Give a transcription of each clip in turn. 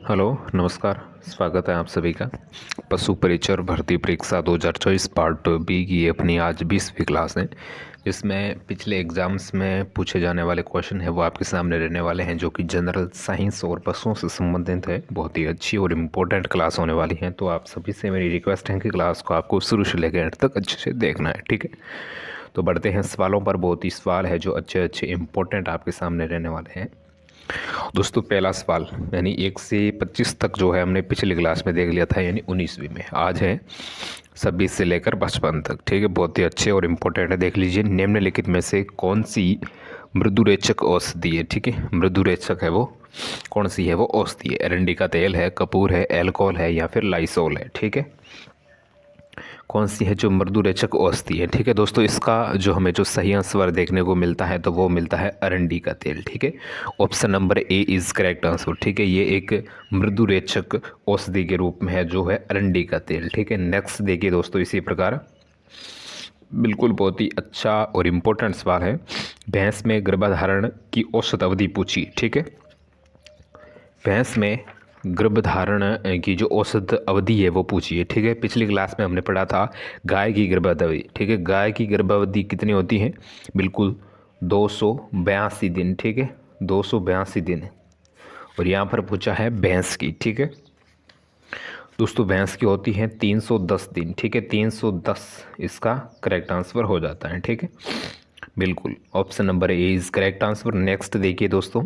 Hello, नमस्कार। स्वागत है आप सभी का पशु परिचर भर्ती परीक्षा 2024 पार्ट बी की अपनी आज 20वीं क्लास है, जिसमें पिछले एग्ज़ाम्स में पूछे जाने वाले क्वेश्चन है वो आपके सामने रहने वाले हैं, जो कि जनरल साइंस और पशुओं से संबंधित है। बहुत ही अच्छी और इम्पोर्टेंट क्लास होने वाली है, तो आप सभी से मेरी रिक्वेस्ट है कि क्लास को आपको शुरू से लेकर एंड तक अच्छे से देखना है, ठीक है। तो बढ़ते हैं सवालों पर। बहुत ही सवाल है जो अच्छे अच्छे इम्पोर्टेंट आपके सामने रहने वाले हैं। दोस्तों, पहला सवाल यानी 1 से 25 तक जो है हमने पिछली क्लास में देख लिया था, यानी 19वीं में। आज है 26 से लेकर 55 तक, ठीक है। बहुत ही अच्छे और इम्पोर्टेंट है, देख लीजिए। निम्नलिखित में से कौन सी मृदुरेचक औषधि है, ठीक है। मृदुरेचक है वो कौन सी है, वो औषधि है। एरंडी का तेल है, कपूर है, एल्कोहल है या फिर लाइसोल है, ठीक है। कौन सी है जो मृदुरेचक औषधि है, ठीक है दोस्तों। इसका जो हमें जो सही आंसर देखने को मिलता है तो वो मिलता है अरंडी का तेल, ठीक है। Option number A is correct answer, ठीक है। ये एक मृदुरेचक औषधि के रूप में है जो है अरंडी का तेल, ठीक है। नेक्स्ट देखिए दोस्तों, इसी प्रकार बिल्कुल बहुत ही अच्छा और इम्पोर्टेंट सवाल है। भैंस में गर्भधारण की औसत अवधि पूछी, ठीक है। भैंस में गर्भधारण की जो औसत अवधि है वो पूछिए, ठीक है। पिछली क्लास में हमने पढ़ा था गाय की गर्भावधि, ठीक है। गाय की गर्भावधि कितनी होती है? बिल्कुल 282 दिन, ठीक है। 282 दिन। और यहाँ पर पूछा है भैंस की, ठीक है दोस्तों। भैंस की होती है 310 दिन, ठीक है। 310 इसका करेक्ट आंसर हो जाता है, ठीक है। बिल्कुल option number A is correct answer. Next देखिए दोस्तों,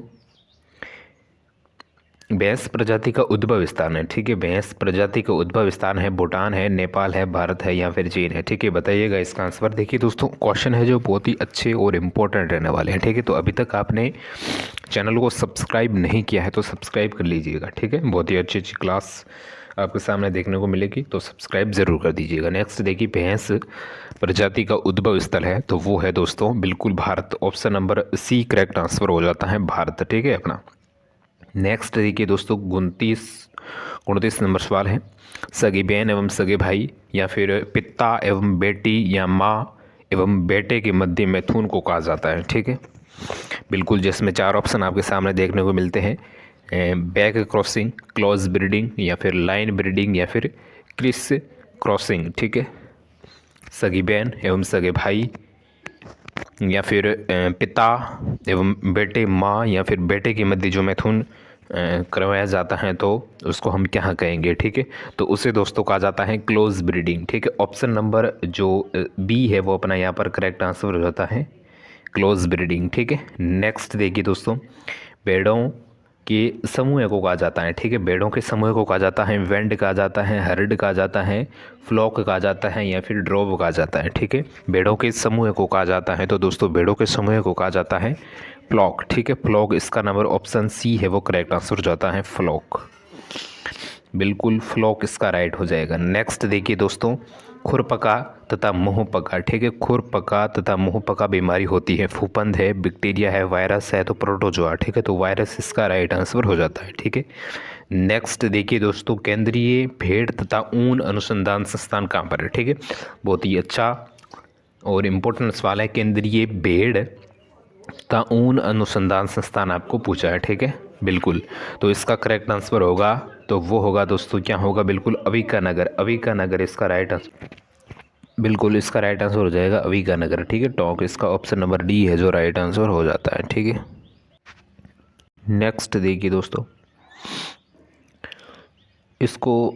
भैंस प्रजाति का उद्भव स्थान है, ठीक है। भैंस प्रजाति का उद्भव स्थान है भूटान है, नेपाल है, भारत है या फिर चीन है, ठीक है। बताइएगा इसका आंसर। देखिए दोस्तों, क्वेश्चन है जो बहुत ही अच्छे और इम्पोर्टेंट रहने वाले हैं, ठीक है। तो अभी तक आपने चैनल को सब्सक्राइब नहीं किया है तो सब्सक्राइब कर लीजिएगा, ठीक है। बहुत ही अच्छी अच्छी क्लास आपके सामने देखने को मिलेगी, तो सब्सक्राइब ज़रूर कर दीजिएगा। नेक्स्ट देखिए, भैंस प्रजाति का उद्भव स्थल है तो वो है दोस्तों बिल्कुल Bharat. Option number C correct answer हो जाता है भारत, ठीक है अपना। नेक्स्ट देखिए दोस्तों, 29 नंबर सवाल है। सगी बहन एवं सगे भाई या फिर पिता एवं बेटी या माँ एवं बेटे के मध्य मैथुन को कहा जाता है, ठीक है। बिल्कुल, जिसमें 4 ऑप्शन आपके सामने देखने को मिलते हैं। बैक क्रॉसिंग, क्लोज ब्रीडिंग या फिर लाइन ब्रीडिंग या फिर क्रिस क्रॉसिंग, ठीक है। सगी बहन एवं सगे भाई या फिर पिता एवं बेटे, माँ या फिर बेटे के मध्य जो मैथुन करवाया जाता है तो उसको हम क्या कहेंगे, ठीक है। तो उसे दोस्तों कहा जाता है क्लोज ब्रीडिंग, ठीक है। ऑप्शन नंबर जो बी है वो अपना यहाँ पर करेक्ट आंसर हो जाता है क्लोज ब्रीडिंग, ठीक है। नेक्स्ट देखिए दोस्तों, भेड़ों के समूह को कहा जाता है, ठीक है। भेड़ों के समूह को कहा जाता है वेंड कहा जाता है, हर्ड कहा जाता है, फ्लॉक कहा जाता है या फिर ड्रोव कहा जाता है, ठीक है। भेड़ों के समूह को कहा जाता है तो दोस्तों भेड़ों के समूह को कहा जाता है फ्लॉक, ठीक है। फ्लॉक इसका नंबर ऑप्शन सी है वो करेक्ट आंसर हो जाता है फ्लॉक। बिल्कुल फ्लॉक इसका राइट हो जाएगा। नेक्स्ट देखिए दोस्तों, खुरपका तथा मुंहपका, ठीक है। खुरपका तथा मुंहपका बीमारी होती है, फूफंद है, बैक्टीरिया है, वायरस है तो प्रोटोजोआ, ठीक है। तो वायरस इसका राइट आंसर हो जाता है, ठीक है। नेक्स्ट देखिए दोस्तों, केंद्रीय भेड़ तथा ऊन अनुसंधान संस्थान कहाँ पर है, ठीक है। बहुत ही अच्छा और इम्पोर्टेंट सवाल है। केंद्रीय भेड़ तथा ऊन अनुसंधान संस्थान आपको पूछा है, ठीक है। बिल्कुल, तो इसका करेक्ट आंसर होगा तो वो होगा दोस्तों, क्या होगा? बिल्कुल अविकानगर। अविकानगर इसका राइट आंसर, बिल्कुल इसका राइट आंसर हो जाएगा अविकानगर, ठीक है। टोंक इसका ऑप्शन नंबर डी है जो राइट आंसर हो जाता है, ठीक है। नेक्स्ट देखिए दोस्तों, इसको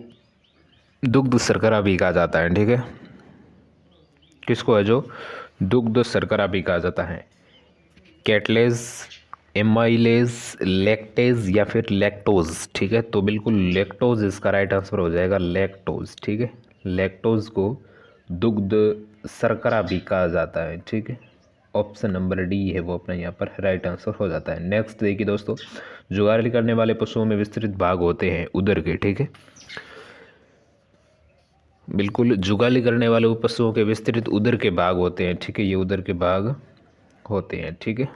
दुग्ध शर्करा भी कहा जाता है, ठीक है। किसको है जो दुग्ध शर्करा भी कहा जाता है? कैटलेज, एमाइलेज, लैक्टेज या फिर लैक्टोज, ठीक है। तो बिल्कुल लैक्टोज इसका राइट आंसर हो जाएगा, लैक्टोज, ठीक है। लैक्टोज को दुग्ध शर्करा भी कहा जाता है, ठीक है। ऑप्शन नंबर डी है वो अपना यहाँ पर राइट आंसर हो जाता है। नेक्स्ट देखिए दोस्तों, जुगाली करने वाले पशुओं में विस्तृत भाग होते हैं उदर के, ठीक है। बिल्कुल, जुगाली करने वाले पशुओं के विस्तृत उदर के भाग होते हैं, ठीक है। ये उदर के भाग होते हैं, ठीक है।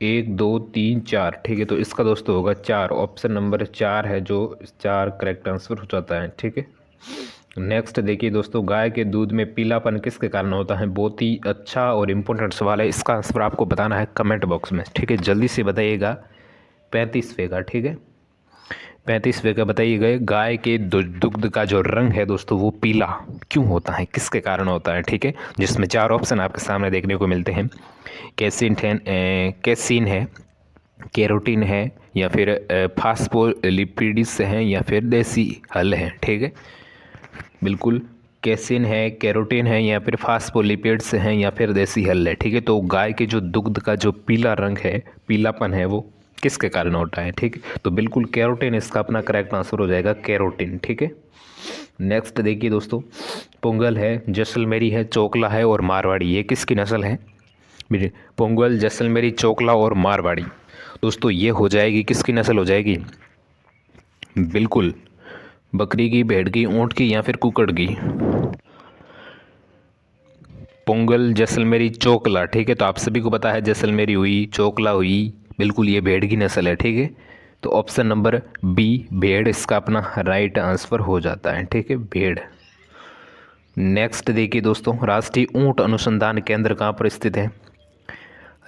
1 2 3 4, ठीक है। तो इसका दोस्तों होगा 4। ऑप्शन नंबर 4 है जो 4 करेक्ट आंसर हो जाता है, ठीक है। नेक्स्ट देखिए दोस्तों, गाय के दूध में पीलापन किसके कारण होता है? बहुत ही अच्छा और इम्पोर्टेंट सवाल है। इसका आंसर आपको बताना है कमेंट बॉक्स में, ठीक है। जल्दी से बताइएगा 35वें का, ठीक है। 35वें का बताइए गए, गाय के दुग्ध का जो रंग है दोस्तों वो पीला क्यों होता है, किसके कारण होता है, ठीक है। जिसमें 4 ऑप्शन आपके सामने देखने को मिलते हैं। कैसीन है, कैरोटीन है, या फिर फास्फोलिपिड्स हैं, या फिर देसी हल है, ठीक है। बिल्कुल कैसीन है, कैरोटीन है, या फिर फास्फोलिपिड्स हैं, या फिर देसी हल है, ठीक है। तो गाय के जो दुग्ध का जो पीला रंग है, पीलापन है, वो किसके कारण होता है, ठीक है। तो बिल्कुल कैरोटीन इसका अपना करेक्ट आंसर हो जाएगा, कैरोटीन, ठीक है। नेक्स्ट देखिए दोस्तों, पोंगल है, जैसलमेरी है, चोकला है और मारवाड़ी, ये किसकी नस्ल है। पोंगल, जैसलमेरी, चोकला और मारवाड़ी दोस्तों ये हो जाएगी किसकी नस्ल हो जाएगी। बिल्कुल बकरी की, भेड़ की, ऊंट की, या फिर कुकड़ की। पोंगल, जैसलमेरी, चोकला, ठीक है। तो आप सभी को पता है जैसलमेरी हुई, चोकला हुई, बिल्कुल ये भेड़ की नस्ल है, ठीक है। तो ऑप्शन नंबर बी भेड़ इसका अपना राइट आंसर हो जाता है, ठीक है, भेड़। नेक्स्ट देखिए दोस्तों, राष्ट्रीय ऊंट अनुसंधान केंद्र कहाँ पर स्थित है।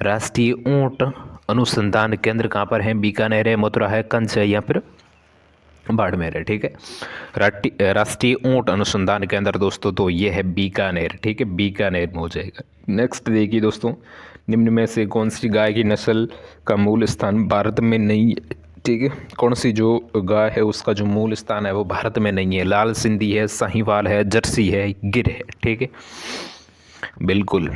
राष्ट्रीय ऊंट अनुसंधान केंद्र कहाँ पर है। बीकानेर है, मथुरा है, कंच है, या फिर बाड़मेर है, ठीक है। राष्ट्रीय ऊंट अनुसंधान केंद्र दोस्तों तो ये है बीकानेर, ठीक है, बीकानेर में हो जाएगा। नेक्स्ट देखिए दोस्तों, निम्न में से कौन सी गाय की नस्ल का मूल स्थान भारत में नहीं है, ठीक है। कौन सी जो गाय है उसका जो मूल स्थान है वो भारत में नहीं है। लाल सिंधी है, साहीवाल है, जर्सी है, गिर है, ठीक है, बिल्कुल।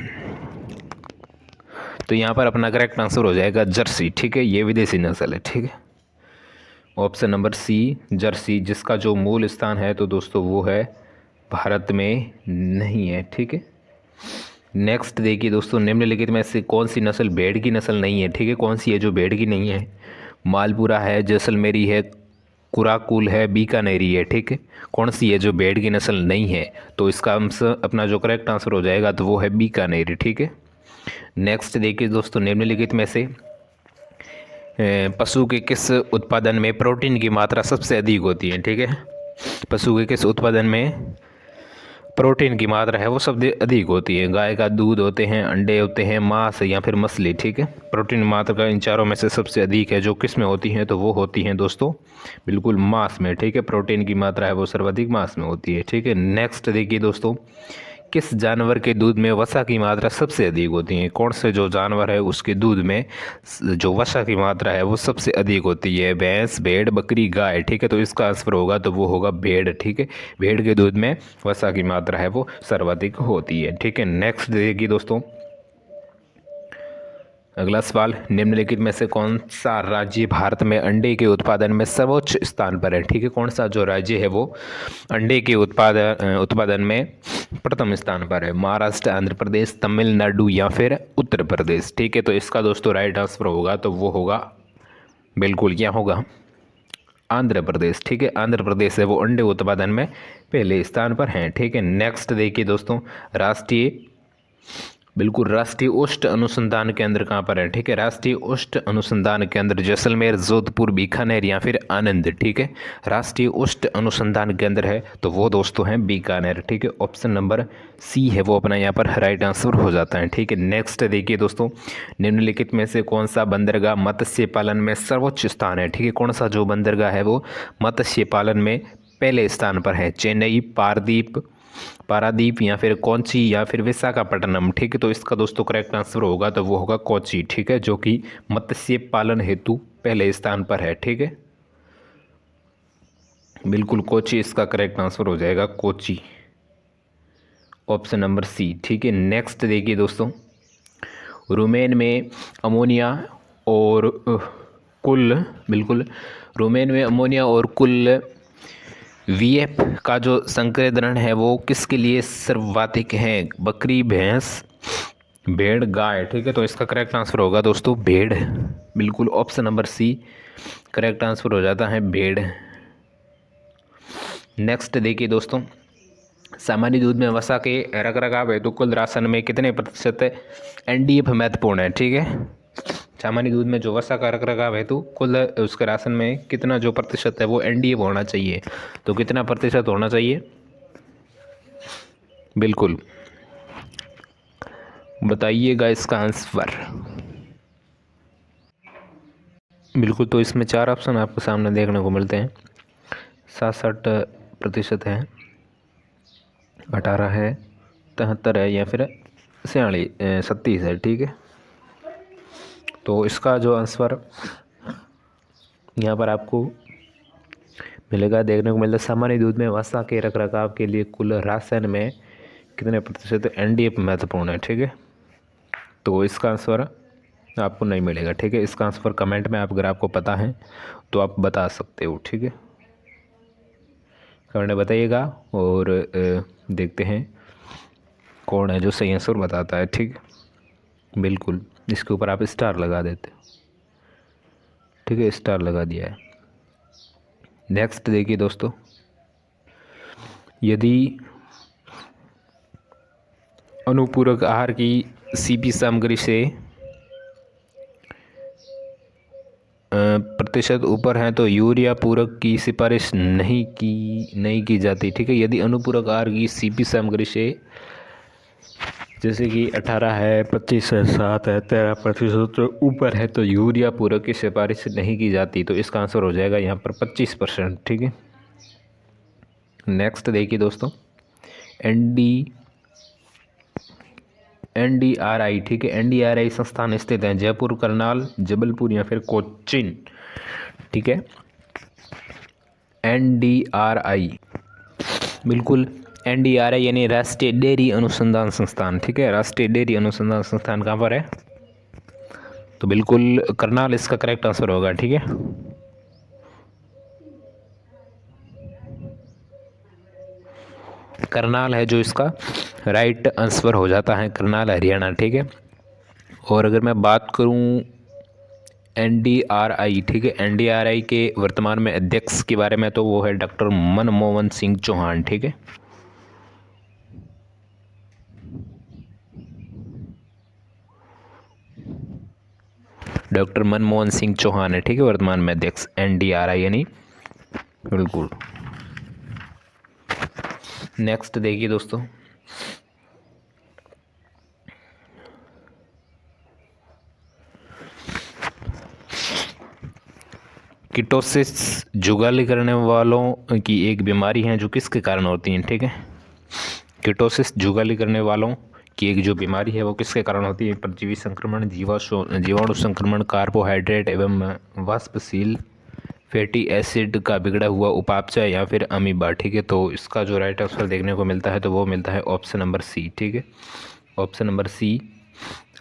तो यहाँ पर अपना करेक्ट आंसर हो जाएगा जर्सी, ठीक है, ये विदेशी नस्ल है, ठीक है। ऑप्शन नंबर सी जर्सी, जिसका जो मूल स्थान है तो दोस्तों वो है भारत में नहीं है, ठीक है। नेक्स्ट देखिए दोस्तों, निम्नलिखित में से कौन सी नस्ल भेड़ की नस्ल नहीं है, ठीक है। कौन सी है जो भेड़ की नहीं है। मालपुरा है, जैसलमेरी है, कुराकुल है, बीकानेरी है, ठीक है। कौन सी है जो भेड़ की नस्ल नहीं है, तो इसका आंसर अपना जो करेक्ट आंसर हो जाएगा तो वो है बीकानेरी, ठीक है। नेक्स्ट देखिए दोस्तों, निम्नलिखित में से पशु के किस उत्पादन में प्रोटीन की मात्रा सबसे अधिक होती है, ठीक है। पशु के किस उत्पादन में प्रोटीन की मात्रा है वो सबसे अधिक होती है। गाय का दूध होते हैं, अंडे होते हैं, मांस या फिर मछली, ठीक है। प्रोटीन मात्रा इन चारों में से सबसे अधिक है जो किस में होती हैं, तो वो होती हैं दोस्तों बिल्कुल मांस में, ठीक है। प्रोटीन की मात्रा है वो सर्वाधिक मांस में होती है, ठीक है। नेक्स्ट देखिए दोस्तों, किस जानवर के दूध में वसा की मात्रा सबसे अधिक होती है। कौन से जो जानवर है उसके दूध में जो वसा की मात्रा है वो सबसे अधिक होती है। भैंस, भेड़, बकरी, गाय, ठीक है। तो इसका आंसर होगा तो वो होगा भेड़, ठीक है। भेड़ के दूध में वसा की मात्रा है वो सर्वाधिक होती है, ठीक है। नेक्स्ट देखिए दोस्तों, अगला सवाल, निम्नलिखित में से कौन सा राज्य भारत में अंडे के उत्पादन में सर्वोच्च स्थान पर है, ठीक है। कौन सा जो राज्य है वो अंडे के उत्पादन में प्रथम स्थान पर है। महाराष्ट्र, आंध्र प्रदेश, तमिलनाडु या फिर उत्तर प्रदेश, ठीक है। तो इसका दोस्तों राइट आंसर होगा तो वो होगा बिल्कुल क्या होगा, आंध्र प्रदेश, ठीक है। आंध्र प्रदेश है वो अंडे उत्पादन में पहले स्थान पर हैं, ठीक है। नेक्स्ट देखिए दोस्तों, राष्ट्रीय औषध अनुसंधान केंद्र कहाँ पर है, ठीक है। राष्ट्रीय औषध अनुसंधान केंद्र जैसलमेर, जोधपुर, बीकानेर या फिर आनंद, ठीक है। राष्ट्रीय औषध अनुसंधान केंद्र है तो वो दोस्तों हैं बीकानेर, ठीक है। ऑप्शन नंबर सी है वो अपना यहाँ पर राइट आंसर हो जाता है, ठीक है। नेक्स्ट देखिए दोस्तों, निम्नलिखित में से कौन सा बंदरगाह मत्स्य पालन में सर्वोच्च स्थान है, ठीक है। कौन सा जो बंदरगाह है वो मत्स्य पालन में पहले स्थान पर है। चेन्नई, पारादीप या फिर कोच्चि या फिर विशाखापट्टनम, ठीक है। तो इसका दोस्तों करेक्ट आंसर होगा तो वो होगा कोच्चि, ठीक है, जो कि मत्स्य पालन हेतु पहले स्थान पर है, ठीक है। बिल्कुल कोच्चि इसका करेक्ट आंसर हो जाएगा, कोच्चि, ऑप्शन नंबर सी, ठीक है। नेक्स्ट देखिए दोस्तों, रोमेन में अमोनिया और कुल वीएफ का जो संकेंद्रण है वो किसके लिए सर्वाधिक है। बकरी, भैंस, भेड़, गाय, ठीक है। तो इसका करेक्ट आंसर होगा दोस्तों भेड़, बिल्कुल option number C correct answer हो जाता है भेड़। नेक्स्ट देखिए दोस्तों, सामान्य दूध में वसा के रखरखाव हेतु कुल राशन में कितने प्रतिशत एनडीएफ महत्वपूर्ण है, ठीक है। सामान्य दूध में जो वसा का रखरखाव हेतु कुल उसके राशन में कितना जो प्रतिशत है वो एनडीएफ होना चाहिए। तो कितना प्रतिशत होना चाहिए, बिल्कुल बताइएगा इसका आंसर। बिल्कुल, तो इसमें 4 ऑप्शन आपको सामने देखने को मिलते हैं। 67% है, 18 है, 73 है या फिर 36 है। ठीक है, तो इसका जो आंसर यहाँ पर आपको मिलेगा, देखने को मिलता है। सामान्य दूध में वसा के रखरखाव के लिए कुल राशन में कितने प्रतिशत एनडीए महत्वपूर्ण है। ठीक है, तो इसका आंसर आपको नहीं मिलेगा। ठीक है, इसका आंसर कमेंट में अगर आपको पता है तो आप बता सकते हो। ठीक है, कमेंट में बताइएगा और देखते हैं कौन है जो सही आंसर बताता है। ठीक है, बिल्कुल इसके ऊपर आप स्टार लगा देते हो। ठीक है, स्टार लगा दिया है। नेक्स्ट देखिए दोस्तों, यदि अनुपूरक आहार की सीपी सामग्री से प्रतिशत ऊपर है तो यूरिया पूरक की सिफारिश नहीं की जाती। ठीक है, यदि अनुपूरक आहार की सीपी सामग्री से जैसे कि 18 है, 25 है, 7 है, 13% तो ऊपर है तो यूरिया पूरक की सिफारिश नहीं की जाती। तो इसका आंसर हो जाएगा यहाँ पर 25%। ठीक है, नेक्स्ट देखिए दोस्तों, NDRI। ठीक है, NDRI संस्थान स्थित हैं जयपुर, करनाल, जबलपुर या फिर कोचीन। ठीक है, NDRI, बिल्कुल NDRI यानी राष्ट्रीय डेयरी अनुसंधान संस्थान। ठीक है, राष्ट्रीय डेयरी अनुसंधान संस्थान कहाँ पर है? तो बिल्कुल करनाल इसका करेक्ट आंसर होगा। ठीक है, करनाल है जो इसका राइट आंसर हो जाता है, करनाल हरियाणा। ठीक है, और अगर मैं बात करूं NDRI, ठीक है, NDRI के वर्तमान में अध्यक्ष के बारे में तो वो है डॉक्टर मनमोहन सिंह चौहान। ठीक है, डॉक्टर मनमोहन सिंह चौहान है। ठीक है, वर्तमान में अध्यक्ष NDRI यानी, बिल्कुल। नेक्स्ट देखिए दोस्तों, कीटोसिस जुगाली करने वालों की एक बीमारी है जो किसके कारण होती है। ठीक है, कीटोसिस जुगाली करने वालों की एक जो बीमारी है वो किसके कारण होती है? परजीवी संक्रमण, जीवाणु संक्रमण, कार्बोहाइड्रेट एवं वाष्पशील फैटी एसिड का बिगड़ा हुआ उपापचय या फिर अमीबा। ठीक है, तो इसका जो राइट आंसर देखने को मिलता है तो वो मिलता है ऑप्शन नंबर सी। ठीक है, option number C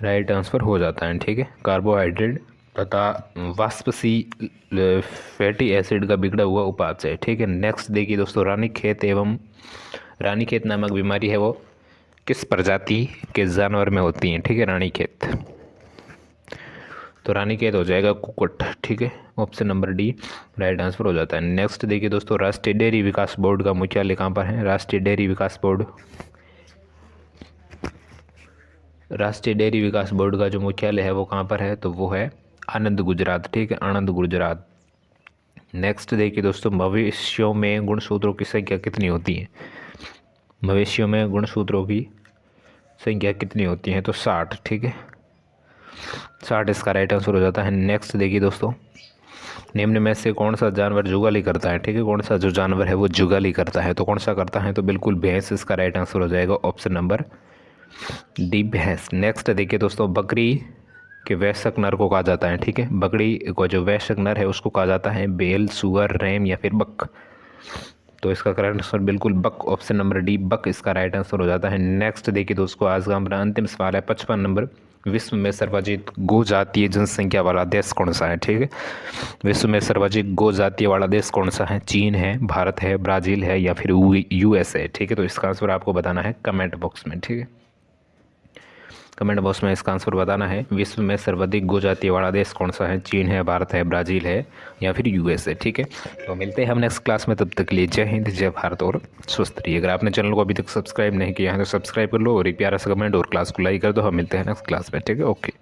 right answer हो जाता है। ठीक है, कार्बोहाइड्रेट तथा वाष्पशील फैटी एसिड का बिगड़ा हुआ उपापचय। ठीक है, नेक्स्ट देखिए दोस्तों, रानीखेत नामक बीमारी है वो किस प्रजाति के जानवर में होती है। ठीक है, रानीखेत, तो रानीखेत हो जाएगा कुक्कुट। ठीक है, option number D right answer हो जाता है। नेक्स्ट देखिए दोस्तों, राष्ट्रीय डेयरी विकास बोर्ड का मुख्यालय कहाँ पर है? राष्ट्रीय डेयरी विकास बोर्ड का जो मुख्यालय है वो कहाँ पर है? तो वो है आनंद, गुजरात। ठीक है, आनंद, गुजरात। नेक्स्ट देखिए दोस्तों, मवेशियों में गुणसूत्रों की संख्या कितनी होती है? मवेशियों में गुणसूत्रों की संख्या कितनी होती है? तो 60। ठीक है, 60 इसका राइट आंसर हो जाता है। नेक्स्ट देखिए दोस्तों, निम्न में से कौन सा जानवर जुगाली करता है? ठीक है, कौन सा जो जानवर है वो जुगाली करता है? तो कौन सा करता है? तो बिल्कुल भैंस इसका राइट आंसर हो जाएगा, ऑप्शन नंबर डी, भैंस। नेक्स्ट देखिए दोस्तों, बकरी के वयस्क नर को कहा जाता है। ठीक है, बकरी को जो वयस्क नर है उसको कहा जाता है बेल, सुअर, रैम या फिर बक। तो इसका करेक्ट आंसर बिल्कुल बक, ऑप्शन नंबर डी, बक इसका राइट आंसर हो जाता है। नेक्स्ट देखिए दोस्तों, आज का हमारा अंतिम सवाल है 55 नंबर, विश्व में सर्वाधिक गो जातीय जनसंख्या वाला देश कौन सा है? ठीक है, विश्व में सर्वाधिक गो जातीय वाला देश कौन सा है? चीन है, भारत है, ब्राज़ील है या फिर US है। ठीक है, तो इसका आंसर आपको बताना है कमेंट बॉक्स में। ठीक है, कमेंट बॉक्स में इसका आंसर बताना है, विश्व में सर्वाधिक गो जातीय वाला देश कौन सा है? चीन है, भारत है, ब्राज़ील है या फिर US है। ठीक है, तो मिलते हैं हम नेक्स्ट क्लास में, तब तक के लिए जय हिंद, जय भारत और स्वस्थ रहिए। अगर आपने चैनल को अभी तक सब्सक्राइब नहीं किया है तो सब्सक्राइब कर लो और एक प्यारा सा कमेंट और क्लास को लाइक कर दो। हम मिलते हैं नेक्स्ट क्लास में। ठीक है, ओके।